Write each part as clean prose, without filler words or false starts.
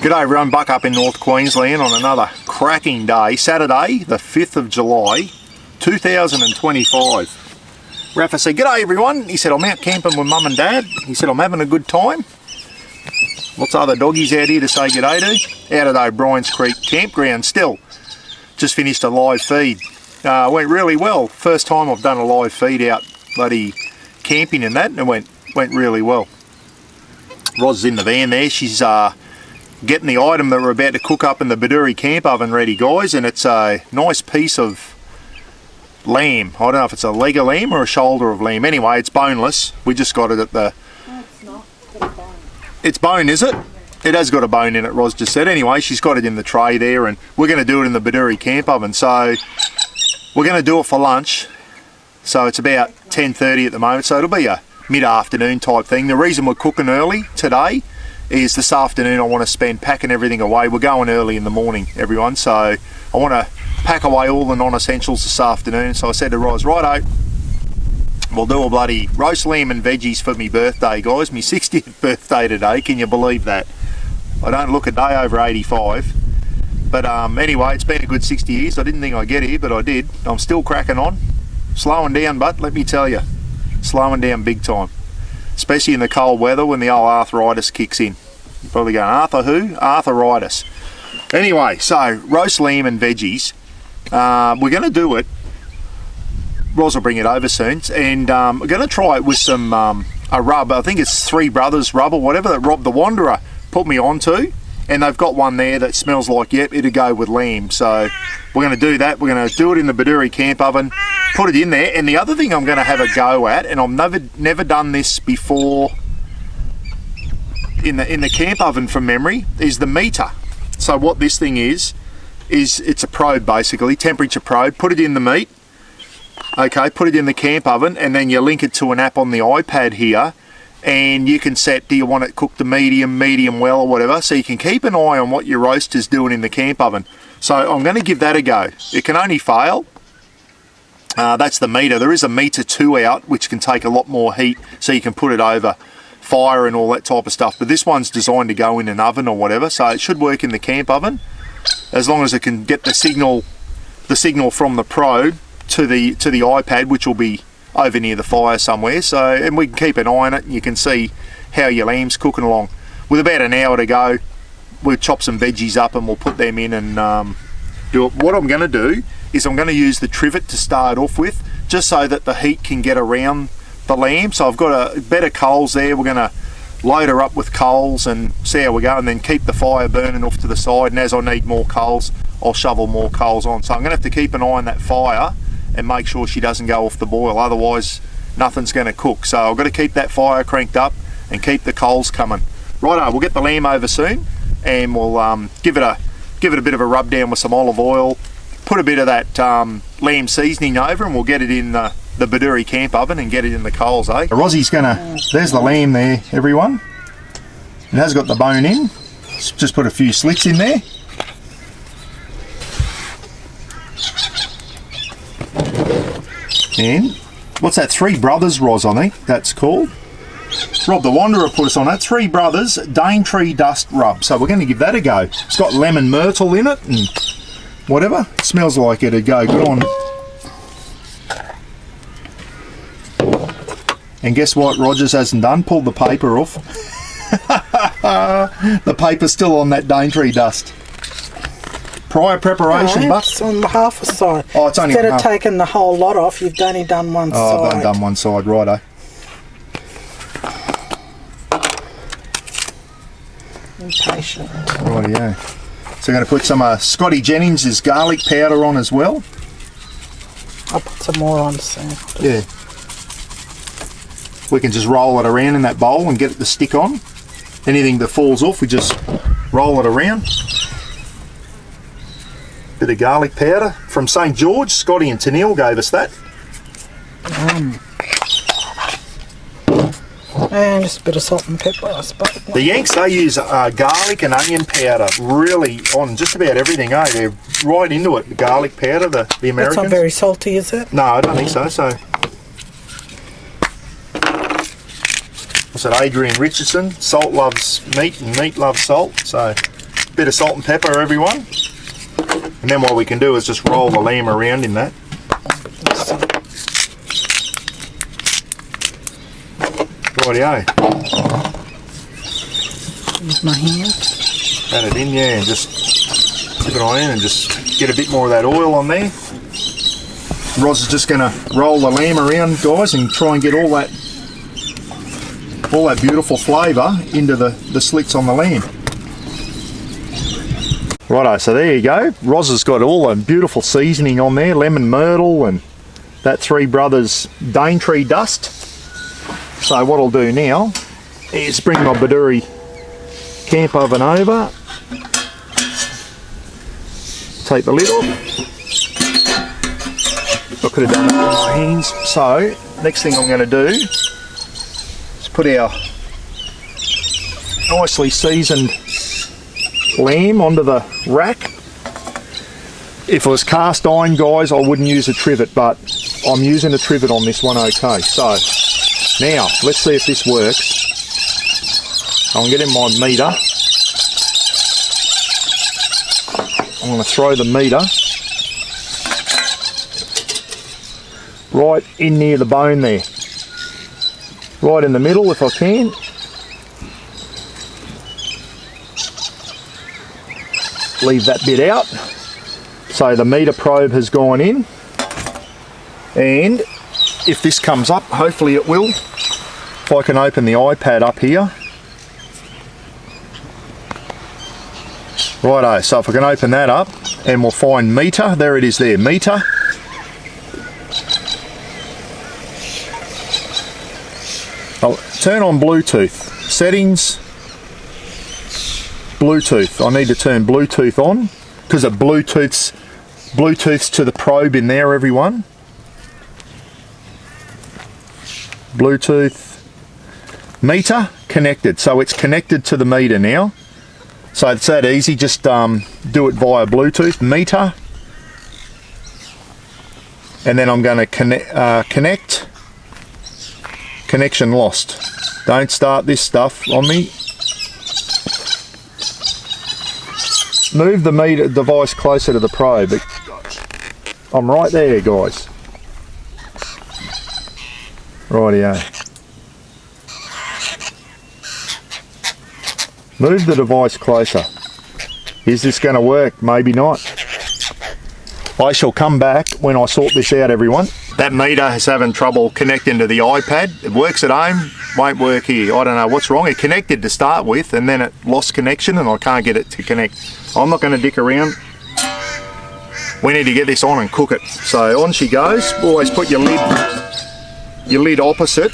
G'day everyone, Buck up in North Queensland on another cracking day, Saturday the 5th of July 2025. Rafa said, g'day everyone. He said, I'm out camping with mum and dad. He said, I'm having a good time. Lots of other doggies out here to say g'day to. Out at O'Briens Creek Campground still. Just finished a live feed. Went really well. First time I've done a live feed out bloody camping and that, and it went really well. Roz is in the van there. She's getting the item that we're about to cook up in the Bedourie camp oven ready, guys, and it's a nice piece of lamb. I don't know if it's a leg of lamb or a shoulder of lamb. Anyway, it's boneless. We just got it at the... No, it's not. It's got a bone. It's bone, is it? It has got a bone in it, Roz just said. Anyway, she's got it in the tray there, and we're going to do it in the Bedourie camp oven. So we're going to do it for lunch. So it's about 10:30 at the moment, so it'll be a mid-afternoon type thing. The reason we're cooking early today is this afternoon I want to spend packing everything away. We're going early in the morning, everyone, so I want to pack away all the non-essentials this afternoon. So I said to Roz, righto, we'll do a bloody roast lamb and veggies for me birthday, guys. My 60th birthday today, can you believe that? I don't look a day over 85. But anyway, it's been a good 60 years. I didn't think I'd get here, but I did. I'm still cracking on. Slowing down, but let me tell you, slowing down big time. Especially in the cold weather when the old arthritis kicks in. You're probably going, Arthur who? Arthritis. Anyway, so roast lamb and veggies. We're going to do it. Roz will bring it over soon. And we're going to try it with some a rub. I think it's Three Brothers rub or whatever that Rob the Wanderer put me onto. And they've got one there that smells like, yep, it'll go with lamb. So we're going to do that. We're going to do it in the Bedourie camp oven, put it in there. And the other thing I'm going to have a go at, and I've never done this before in the camp oven from memory, is the meter. So what this thing is it's a probe basically, temperature probe. Put it in the meat, okay, put it in the camp oven, and then you link it to an app on the iPad here. And you can set, do you want it cooked to medium well or whatever, so you can keep an eye on what your roast is doing in the camp oven. So I'm going to give that a go. It can only fail. That's the meter. There is a meter 2 out which can take a lot more heat, so you can put it over fire and all that type of stuff. But this one's designed to go in an oven or whatever, so it should work in the camp oven as long as it can get the signal from the probe to the iPad, which will be over near the fire somewhere. So, and we can keep an eye on it, and you can see how your lamb's cooking along. With about an hour to go, we'll chop some veggies up and we'll put them in and do it. What I'm going to do is I'm going to use the trivet to start off with, just so that the heat can get around the lamb. So I've got a bed of coals there. We're going to load her up with coals and see how we go, and then keep the fire burning off to the side, and as I need more coals, I'll shovel more coals on. So I'm going to have to keep an eye on that fire and make sure she doesn't go off the boil, otherwise nothing's going to cook. So I've got to keep that fire cranked up and keep the coals coming. Righto, we'll get the lamb over soon, and we'll give it a bit of a rub down with some olive oil, put a bit of that lamb seasoning over, and we'll get it in the Bedourie camp oven and get it in the coals, eh? Rozzie's gonna, there's the lamb there, everyone. It has got the bone in. Just put a few slits in there. And what's that? Three Brothers, Roz, I think that's called. Rob the Wanderer put us on that. Three Brothers Daintree Dust Rub. So we're going to give that a go. It's got lemon myrtle in it and whatever. It smells like it'd go good on. And guess what Rogers hasn't done? Pulled the paper off. The paper's still on that Daintree dust. Prior preparation, but it's on half a side. Oh, it's only instead of half. taking the whole lot off, you've only done one side. Oh, I've only done one side, righto. Impatient. Rightio. So I'm going to put some Scotty Jennings' garlic powder on as well. I'll put some more on soon. Yeah. We can just roll it around in that bowl and get it to stick on. Anything that falls off, we just roll it around. Bit of garlic powder from St. George. Scotty and Tennille gave us that. And just a bit of salt and pepper, I suppose. The Yanks, they use garlic and onion powder really on just about everything, eh? They're right into it, the garlic powder, the Americans. That's not very salty, is it? No, I don't think so. What's that, Adrian Richardson? Salt loves meat and meat loves salt. So Bit of salt and pepper, everyone. And then what we can do is just roll the lamb around in that. Rightio. Use my hand. Add it in, yeah, and just tip it on in and just get a bit more of that oil on there. Roz is just going to roll the lamb around, guys, and try and get all that beautiful flavour into the slits on the lamb. Righto, so there you go. Roz has got all the beautiful seasoning on there, lemon myrtle and that Three Brothers Daintree dust. So what I'll do now is bring my Bedourie camp oven over, take the lid off. I could have done that with my hands. So next thing I'm going to do is put our nicely seasoned lamb onto the rack. If it was cast iron, guys, I wouldn't use a trivet, but I'm using a trivet on this one. Okay, so now let's see if this works. I'm getting my meter. I'm going to throw the meter right in near the bone there, right in the middle if I can. Leave that bit out. So the meter probe has gone in, and if this comes up, hopefully it will, if I can open the iPad up here. Righto, so if I can open that up and we'll find meter, there it is there, meter. I'll turn on Bluetooth, settings, Bluetooth. I need to turn Bluetooth on because it Bluetooths to the probe in there, everyone. Bluetooth meter connected, so it's connected to the meter now. So it's that easy, just do it via Bluetooth meter, and then I'm going to connect. Connection lost. Don't start this stuff on me. Move the meter device closer to the probe. I'm right there, guys. Rightio. Move the device closer. Is this going to work? Maybe not. I shall come back when I sort this out, everyone. That meter is having trouble connecting to the iPad. It works at home, won't work here. I don't know what's wrong. It connected to start with and then it lost connection and I can't get it to connect. I'm not going to dick around. We need to get this on and cook it. So on she goes. Always put your lid opposite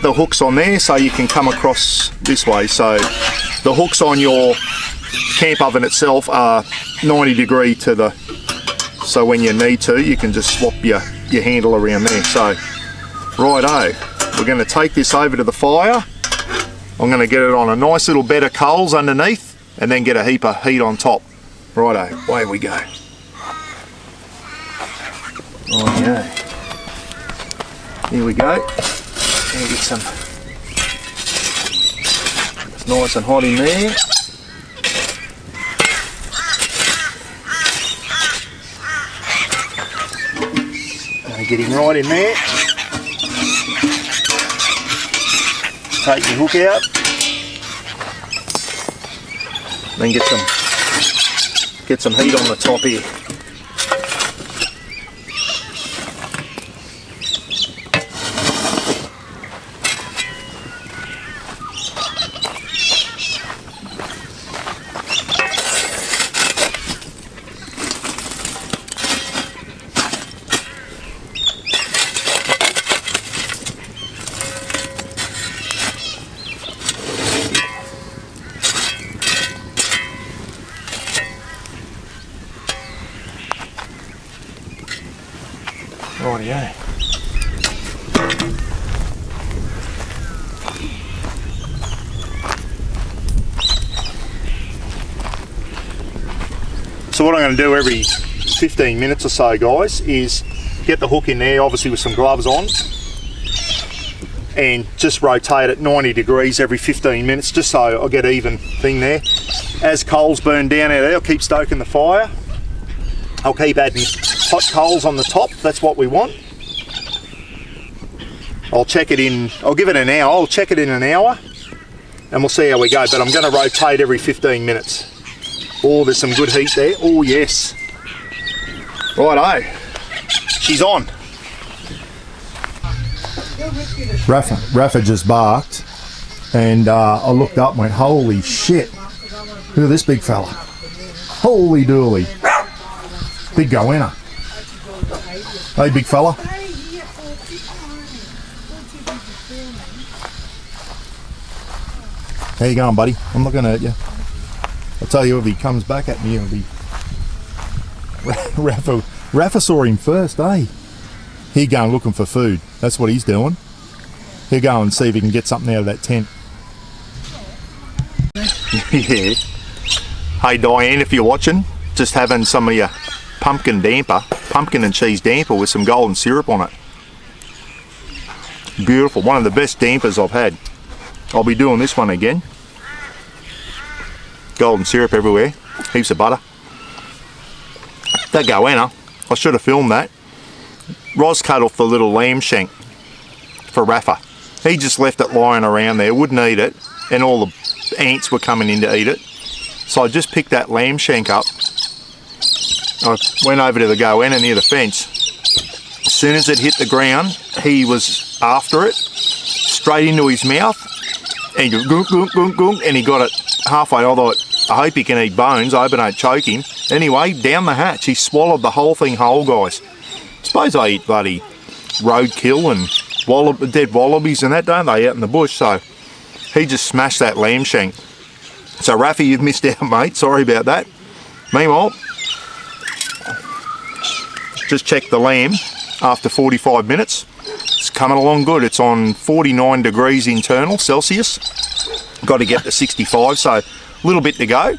the hooks on there so you can come across this way. So the hooks on your camp oven itself are 90 degree to the, so when you need to, you can just swap your handle around there. So righto, we're going to take this over to the fire. I'm going to get it on a nice little bed of coals underneath and then get a heap of heat on top. Righto, away we go. Righto. Here we go. And get some, it's nice and hot in there. Getting right in there. Take your hook out. Then get some heat on the top here. Rightio. So what I'm going to do every 15 minutes or so, guys, is get the hook in there, obviously with some gloves on, and just rotate it 90 degrees every 15 minutes, just so I get even thing there. As coals burn down out there, I'll keep stoking the fire. I'll keep adding hot coals on the top, that's what we want. I'll check it in, I'll give it an hour, I'll check it in an hour, and we'll see how we go, but I'm going to rotate every 15 minutes. Oh, there's some good heat there. Oh, yes. Righto. She's on. Rafa just barked, and I looked up and went, holy shit. Look at this big fella. Holy dooly. Big goanna. Hey, big fella. How you going, buddy? I'm not going to hurt you. I'll tell you, if he comes back at me, it'll be... Rafa saw him first, eh? He's going looking for food. That's what he's doing. He'll go and see if he can get something out of that tent. Yeah. Hey, Diane, if you're watching, just having some of your pumpkin and cheese damper with some golden syrup on it. Beautiful. One of the best dampers I've had. I'll be doing this one again. Golden syrup everywhere. Heaps of butter. That goanna, I should have filmed that. Roz cut off the little lamb shank for Rafa. He just left it lying around there, wouldn't eat it, and all the ants were coming in to eat it. So I just picked that lamb shank up. I went over to the goanna near the fence. As soon as it hit the ground, he was after it, straight into his mouth, and he goes, goong, goong, goong, and he got it halfway. I thought, I hope he can eat bones, I hope I don't choke him. Anyway, down the hatch, he swallowed the whole thing whole, guys. I suppose I eat bloody roadkill and dead wallabies and that, don't they, out in the bush? So he just smashed that lamb shank. So Rafi, you've missed out, mate. Sorry about that. Meanwhile, just check the lamb after 45 minutes. It's coming along good. It's on 49 degrees internal Celsius. Got to get to 65, so a little bit to go.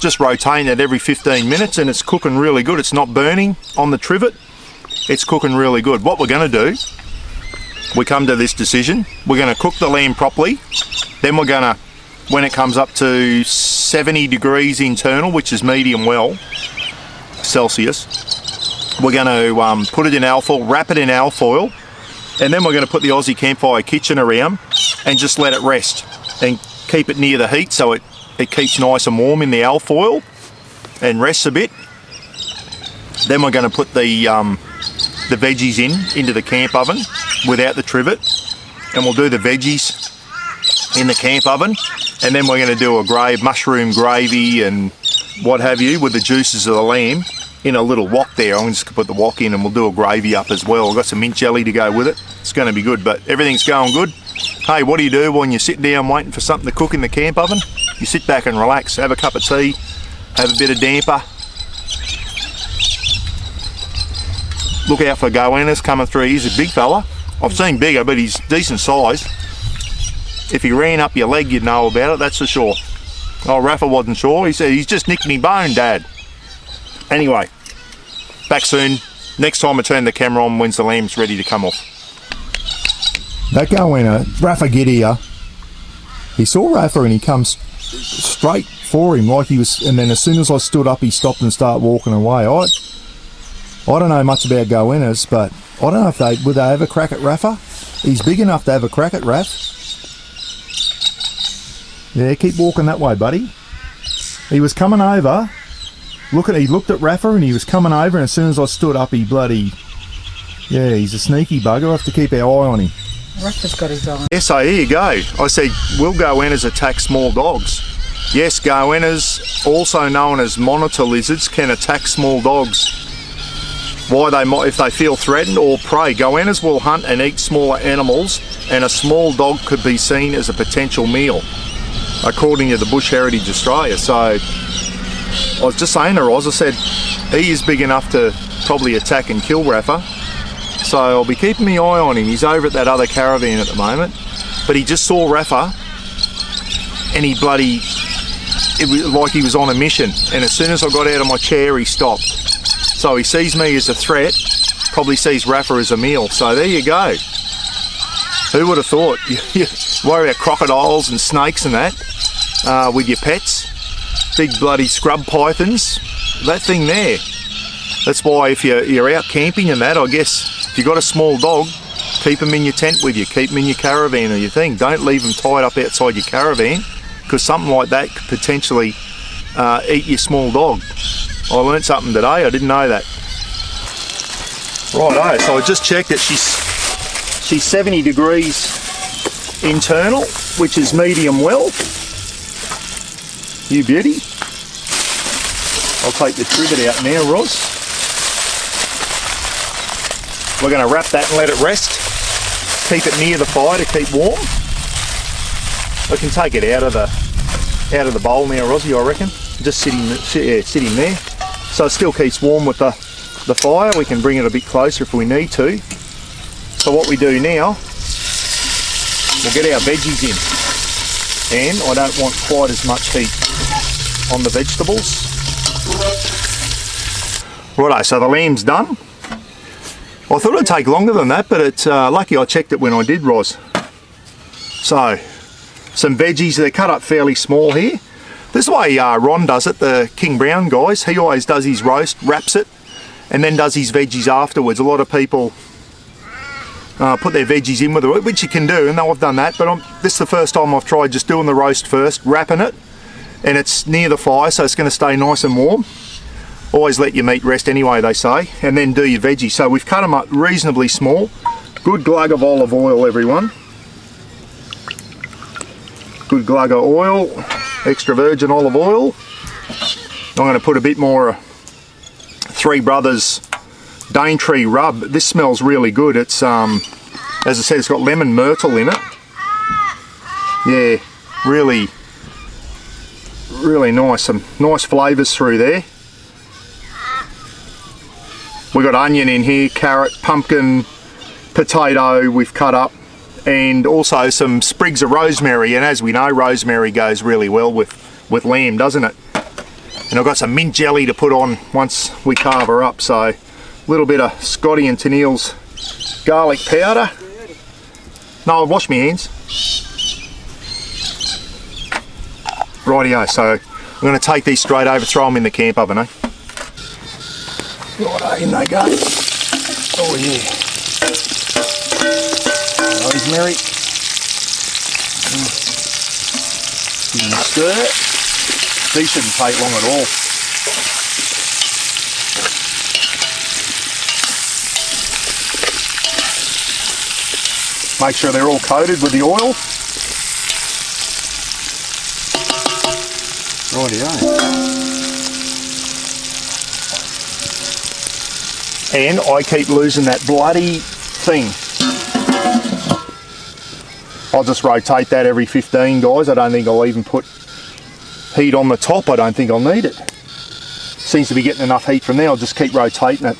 Just rotating it every 15 minutes and it's cooking really good. It's not burning on the trivet. It's cooking really good. What we're going to do, we come to this decision. We're going to cook the lamb properly. Then we're going to, when it comes up to 70 degrees internal, which is medium well Celsius, we're going to put it in alfoil, wrap it in alfoil, and then we're going to put the Aussie Campfire Kitchen around and just let it rest and keep it near the heat so it keeps nice and warm in the alfoil and rests a bit. Then we're going to put the veggies into the camp oven without the trivet, and we'll do the veggies in the camp oven, and then we're going to do a mushroom gravy and what have you with the juices of the lamb in a little wok there. I'm just going to put the wok in and we'll do a gravy up as well. I've got some mint jelly to go with it. It's going to be good, but everything's going good. Hey, what do you do when you sit down waiting for something to cook in the camp oven? You sit back and relax, have a cup of tea, have a bit of damper. Look out for goannas coming through. He's a big fella. I've seen bigger, but he's decent size. If he ran up your leg, you'd know about it, that's for sure. Oh, Rafa wasn't sure. He said, he's just nicked me bone, Dad. Anyway, back soon. Next time I turn the camera on when the lamb's ready to come off. That goanna, Rafa get here. He saw Rafa and he comes straight for him like he was, and then as soon as I stood up, he stopped and started walking away. I don't know much about goannas, but I don't know if would they have a crack at Rafa? He's big enough to have a crack at Raf. Yeah, keep walking that way, buddy. He was coming over. He looked at Rafa and he was coming over, and as soon as I stood up, he bloody... Yeah, he's a sneaky bugger. I have to keep our eye on him. Rafa's got his eye. Yes, so here you go. I said, will goannas attack small dogs? Yes, goannas, also known as monitor lizards, can attack small dogs. Why they might, if they feel threatened or prey. Goannas will hunt and eat smaller animals, and a small dog could be seen as a potential meal, according to the Bush Heritage Australia. So I was just saying to Roz, I said, he is big enough to probably attack and kill Rafa. So I'll be keeping my eye on him. He's over at that other caravan at the moment. But he just saw Rafa and he bloody, it was like he was on a mission. And as soon as I got out of my chair, he stopped. So he sees me as a threat, probably sees Rafa as a meal. So there you go. Who would have thought? You worry about crocodiles and snakes and that with your pets. Big bloody scrub pythons. That thing there. That's why if you're out camping and that, I guess, if you've got a small dog, keep them in your tent with you. Keep them in your caravan or your thing. Don't leave them tied up outside your caravan, because something like that could potentially eat your small dog. I learnt something today. I didn't know that. Righto, so I just checked that she's 70 degrees internal, which is medium well. You beauty. I'll take the trivet out now, Roz. We're going to wrap that and let it rest. Keep it near the fire to keep warm. I can take it out of the bowl now, Rozzy, I reckon. Just sitting there. So it still keeps warm with the fire. We can bring it a bit closer if we need to. So what we do now, we'll get our veggies in. And I don't want quite as much heat on the vegetables. Righto, so the lamb's done. I thought it'd take longer than that, but it's lucky I checked it when I did, Roz. So, some veggies, they're cut up fairly small here. This way Ron does it, the King Brown guys. He always does his roast, wraps it, and then does his veggies afterwards. A lot of people put their veggies in with it, which you can do, and I've done that, but this is the first time I've tried just doing the roast first, wrapping it, and it's near the fire, so it's going to stay nice and warm. Always let your meat rest anyway, they say, and then do your veggies. So we've cut them up reasonably small. Good glug of olive oil, everyone. Good glug of oil, extra virgin olive oil. I'm going to put a bit more Three Brothers Daintree rub. This smells really good. It's as I said, it's got lemon myrtle in it. Yeah, really nice. Some nice flavours through there. We've got onion in here, carrot, pumpkin, potato we've cut up, and also some sprigs of rosemary. And as we know, rosemary goes really well with lamb, doesn't it? And I've got some mint jelly to put on once we carve her up. So a little bit of Scotty and Tennille's garlic powder. No, I've washed my hands. Rightio, so I'm going to take these straight over, throw them in the camp oven, eh? Righto, in they go. Oh yeah. Rosemary. Give them a stir. These shouldn't take long at all. Make sure they're all coated with the oil. Rightio. And I keep losing that bloody thing. I'll just rotate that every 15, guys. I don't think I'll even put heat on the top. I don't think I'll need it. Seems to be getting enough heat from there. I'll just keep rotating it.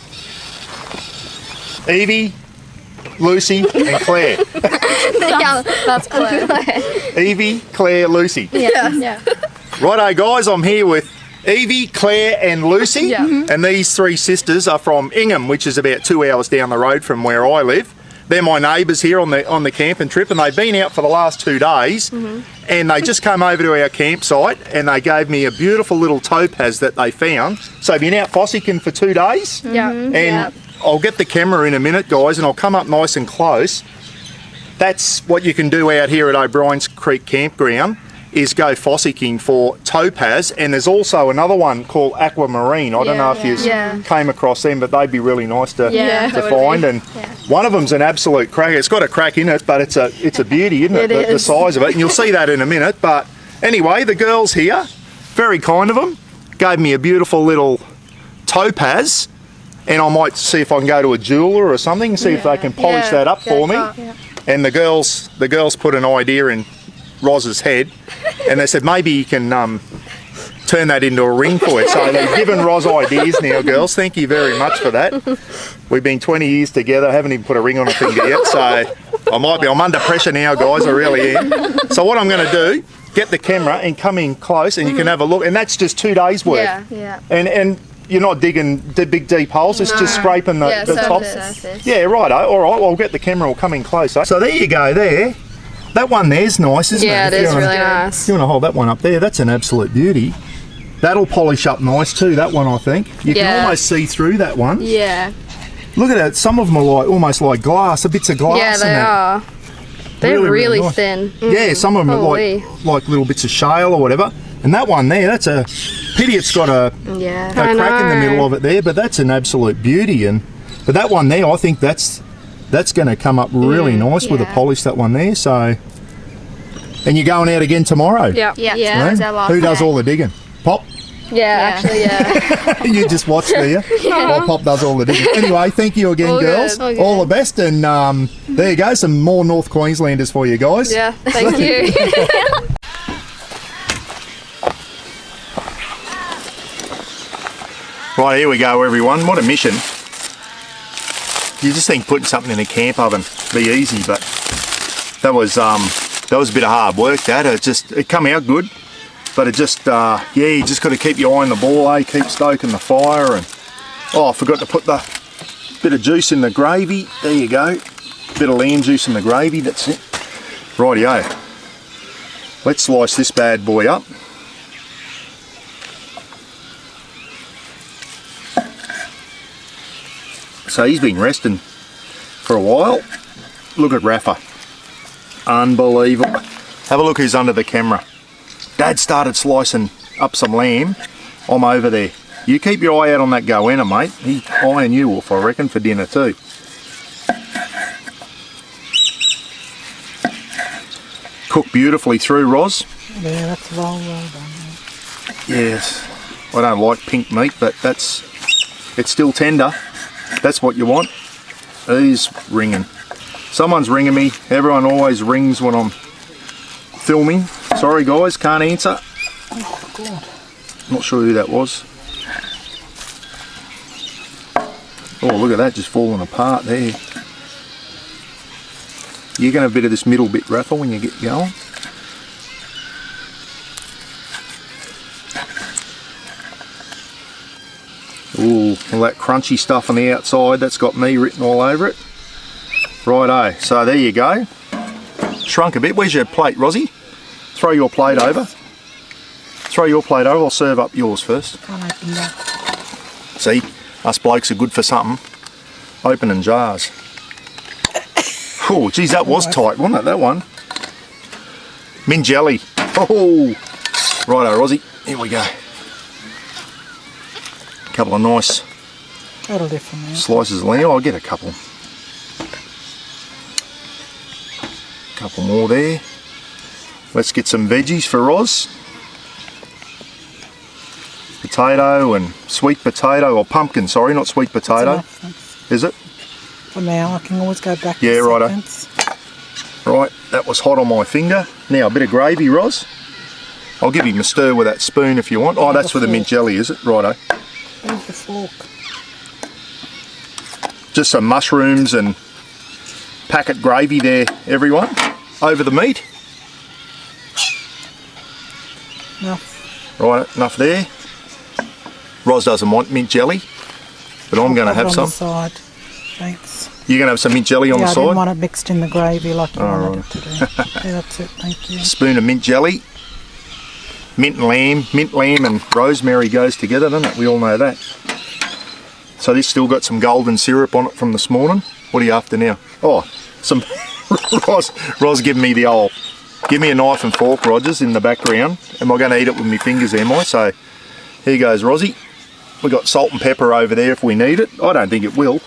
Evie, Lucy and Claire. Yeah, that's Claire. Evie, Claire, Lucy. Yeah. Righto, guys, I'm here with Evie, Claire and Lucy. Yeah. And these three sisters are from Ingham, which is about 2 hours down the road from where I live. They're my neighbours here on the camping trip, and they've been out for the last 2 days. And they just came over to our campsite and they gave me a beautiful little topaz that they found. So been out fossicking for 2 days. Yeah. And I'll get the camera in a minute, guys, and I'll come up nice and close. That's what you can do out here at O'Briens Creek Campground, is go fossicking for topaz. And there's also another one called aquamarine. I don't know if you came across them, but they'd be really nice to find. And one of them's an absolute cracker. It's got a crack in it, but it's a beauty, isn't it? The size of it. And you'll see that in a minute. But anyway, the girls here, very kind of them, gave me a beautiful little topaz. And I might see if I can go to a jeweller or something, see if they can polish that up for me. And the girls put an idea in Roz's head, and they said maybe you can turn that into a ring for it. So they've given Roz ideas now, girls. Thank you very much for that. We've been 20 years together, haven't even put a ring on a finger yet, so I'm under pressure now, guys, I really am. So what I'm going to do, get the camera and come in close and you can have a look, and that's just 2 days work. And you're not digging the big deep holes. It's just scraping the top. Surface. Yeah, righto. All right. Well, I'll get the camera. Will come in closer. So there you go. There. That one there's nice, isn't it? Yeah, it is really nice. If you want to hold that one up there, that's an absolute beauty. That'll polish up nice too. That one, I think. You can almost see through that one. Yeah. Look at it. Some of them are like almost like glass. Bits of glass. Yeah, they are. They're really nice. thin. Yeah, some of them are like little bits of shale or whatever. And that one there, that's a pity. It's got a crack in the middle of it there, but that's an absolute beauty. But that one there, I think that's going to come up really nice with a polish. That one there. So, and you're going out again tomorrow. Yeah. You know? Who does all the digging? Pop. Yeah, actually, yeah. You just watch, do you? While Pop does all the digging. Anyway, thank you again, girls. All the best, and there you go, some more North Queenslanders for you guys. Yeah, thank you. Right, here we go, everyone. What a mission. You just think putting something in a camp oven be easy, but that was a bit of hard work. It come out good. But it just, you just got to keep your eye on the ball, keep stoking the fire. And I forgot to put the bit of juice in the gravy. There you go. Bit of lamb juice in the gravy, that's it. Rightio. Let's slice this bad boy up. So he's been resting for a while. Look at Rafa. Unbelievable. Have a look who's under the camera. Dad started slicing up some lamb. I'm over there. You keep your eye out on that goanna, mate. He's eyeing you off, I reckon, for dinner too. Cooked beautifully through, Roz. Yeah, that's well done. Yes. I don't like pink meat, but it's still tender. That's what you want. He's ringing. Someone's ringing me. Everyone always rings when I'm filming. Sorry guys, can't answer. Oh God. Not sure who that was. Oh, look at that, just falling apart there. You're going to have a bit of this middle bit, Rafa, when you get going. Ooh, all that crunchy stuff on the outside, that's got me written all over it. Righto, so there you go. Shrunk a bit. Where's your plate, Rosie? Throw your plate over. Throw your plate over, I'll serve up yours first. Can't open that. See, us blokes are good for something. Opening jars. Oh, geez, that was tight, wasn't it, that one? Mint jelly. Oh, righto, Rosie. Here we go. Couple of nice That'll do for me. slices of lamb. I'll get a couple. Couple more there. Let's get some veggies for Roz. Potato and sweet potato, or pumpkin, sorry, not sweet potato. Enough, Is it? for now, I can always go back. Yeah, to righto. seconds. Right, that was hot on my finger. Now a bit of gravy, Roz. I'll give you a stir with that spoon if you want. Oh, that's for the mint jelly, is it? Righto. Where's the fork? Just some mushrooms and packet gravy there, everyone, over the meat. Enough. Right, enough there. Roz doesn't want mint jelly, but I'm going to have Put it some. on the side. Thanks. You're going to have some mint jelly on Yeah, the I didn't side? want it mixed in the gravy like you wanted right. it to do. Yeah, that's it. Thank you. Spoon of mint jelly. Mint lamb and rosemary goes together, doesn't it? We all know that. So this still got some golden syrup on it from this morning. What are you after now? Oh, some Roz giving me the old, give me a knife and fork, Rogers, in the background. Am I going to eat it with my fingers, am I? So here goes, Rosie. We got salt and pepper over there if we need it. I don't think it will.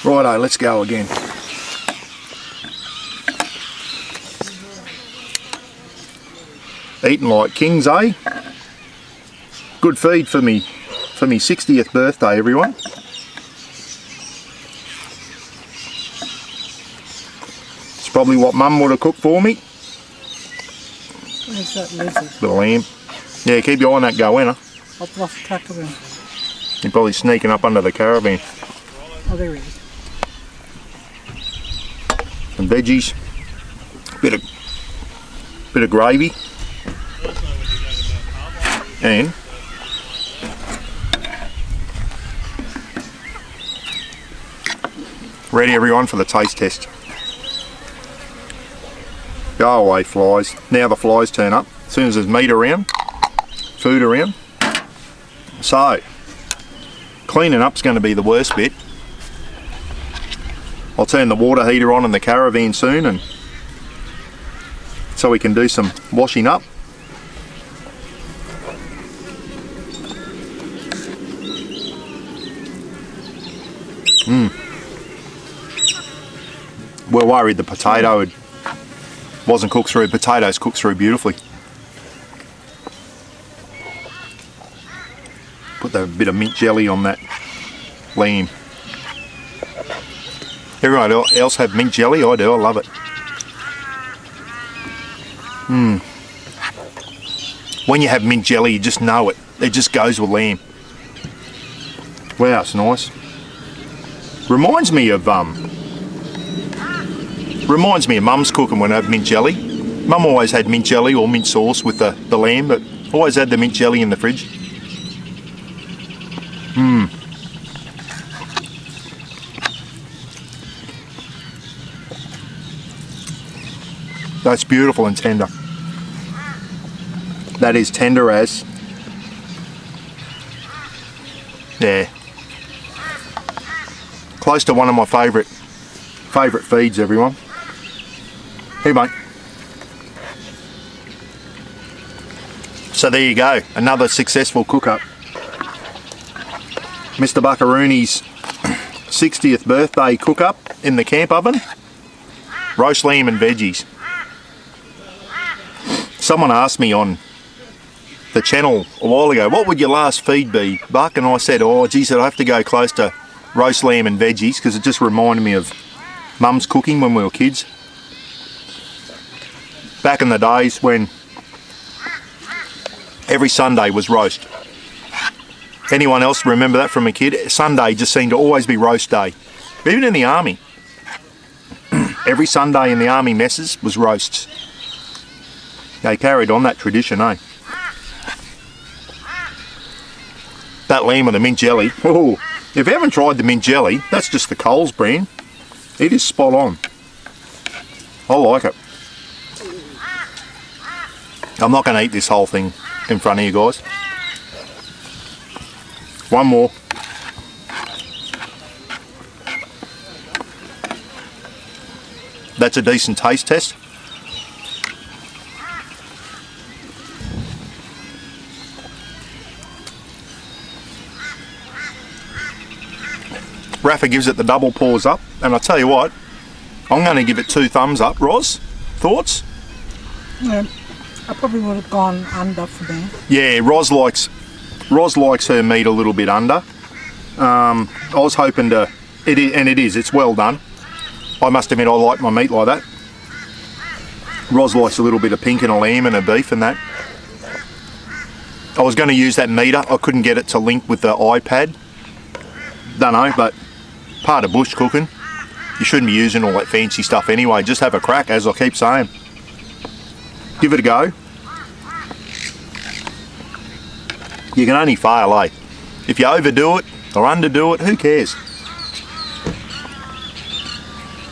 Righto, let's go again. Eating like kings, eh? Good feed for me 60th birthday, everyone. It's probably what Mum would have cooked for me. Where's that lizard? Bit of lamb. Yeah, keep your eye on that goanna. I've lost track of him. He's probably sneaking up under the caravan. Oh, there he is. Some veggies. Bit of gravy. Ready everyone for the taste test. Go away flies. Now the flies turn up. As soon as there's meat around, food around. So, cleaning up's going to be the worst bit. I'll turn the water heater on in the caravan soon, and so we can do some washing up. We're worried the potato wasn't cooked through. Potatoes cooked through beautifully. Put a bit of mint jelly on that lamb. Everyone else have mint jelly? I do, I love it. When you have mint jelly, you just know it. It just goes with lamb. Wow, it's nice. Reminds me of Mum's cooking when I have mint jelly. Mum always had mint jelly or mint sauce with the lamb, but always had the mint jelly in the fridge. That's beautiful and tender. That is tender as. Yeah. Close to one of my favourite feeds, everyone. Here, mate. So there you go, another successful cook-up. Mr. Buckarooni's 60th birthday cook-up in the camp oven. Roast lamb and veggies. Someone asked me on the channel a while ago, what would your last feed be, Buck? And I said, oh geez, I'd have to go close to roast lamb and veggies because it just reminded me of Mum's cooking when we were kids. Back in the days when every Sunday was roast. Anyone else remember that from a kid? Sunday just seemed to always be roast day. Even in the army. Every Sunday in the army messes was roasts. They carried on that tradition, eh? That lamb with the mint jelly. Oh, if you haven't tried the mint jelly, that's just the Coles brand. It is spot on. I like it. I'm not going to eat this whole thing in front of you guys. One more. That's a decent taste test. Rafa gives it the double paws up, and I'll tell you what, I'm going to give it 2 thumbs up. Roz, thoughts? Yeah, I probably would have gone under for me. Yeah, Roz likes her meat a little bit under. I was hoping to, it's well done. I must admit I like my meat like that. Roz likes a little bit of pink in a lamb and a beef and that. I was going to use that meter, I couldn't get it to link with the iPad. Don't know, but part of bush cooking. You shouldn't be using all that fancy stuff anyway. Just have a crack, as I keep saying. Give it a go. You can only fail, eh? If you overdo it or underdo it, who cares?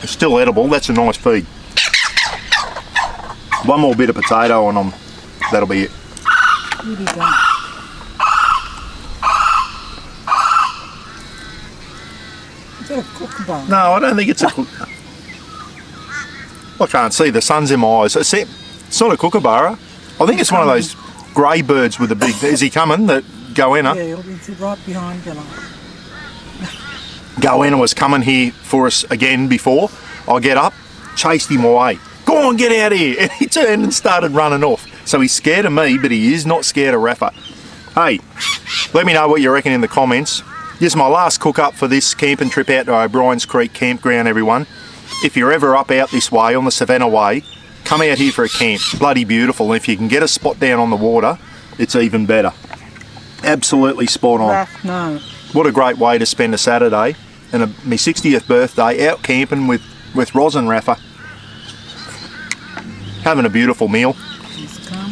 It's still edible. That's a nice feed. One more bit of potato and that'll be it. Really done. Is that a kookaburra? No, I don't think it's a I can't see. The sun's in my eyes. It's not a kookaburra. I think it's one of those grey birds with the big... Is he coming? That goanna? Yeah, he'll be right behind you. Goanna was coming here for us again before. I get up, chased him away. Go on, get out of here. And he turned and started running off. So he's scared of me, but he is not scared of Rafa. Hey, let me know what you reckon in the comments. This is my last cook up for this camping trip out to O'Briens Creek Campground, everyone. If you're ever up out this way on the Savannah Way, come out here for a camp. Bloody beautiful. And if you can get a spot down on the water, it's even better. Absolutely spot on. No. What a great way to spend a Saturday and my 60th birthday out camping with Roz and Rafa. Having a beautiful meal.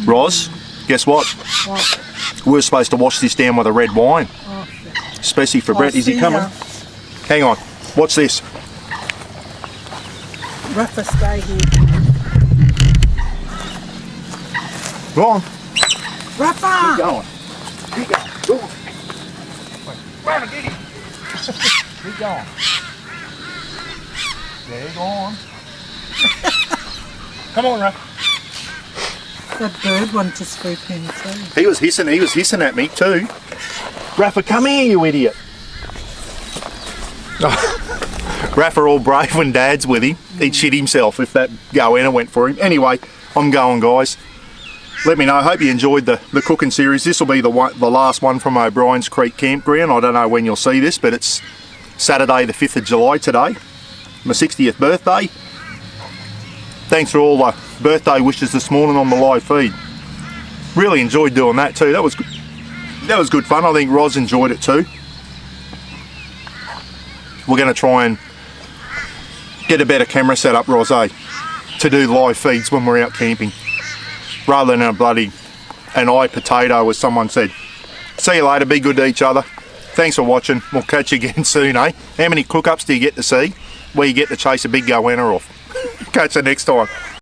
Roz, guess what? What? We're supposed to wash this down with a red wine. Oh, shit. Especially for Brett. Is he see coming? ya. Hang on. What's this? Rafa, stay here. Go on. Rafa! Going. Keep going. Go on. Rafa, get him. Keep going. Yeah, go on. Come on, Rafa. That bird wanted to swoop in too. He was hissing at me too. Rafa, come here, you idiot. Rafa all brave when Dad's with him. He'd shit himself if that goanna went for him. Anyway, I'm going, guys. Let me know. I hope you enjoyed the cooking series. This will be the last one from O'Briens Creek Campground. I don't know when you'll see this, but it's Saturday the 5th of July today. My 60th birthday. Thanks for all the birthday wishes this morning on the live feed. Really enjoyed doing that too. That was good fun. I think Roz enjoyed it too. We're going to try and get a better camera set up, Roz, to do live feeds when we're out camping, rather than a bloody an eye potato, as someone said. See you later. Be good to each other. Thanks for watching. We'll catch you again soon, eh? How many cook-ups do you get to see where you get to chase a big goanna off? Catch you next time.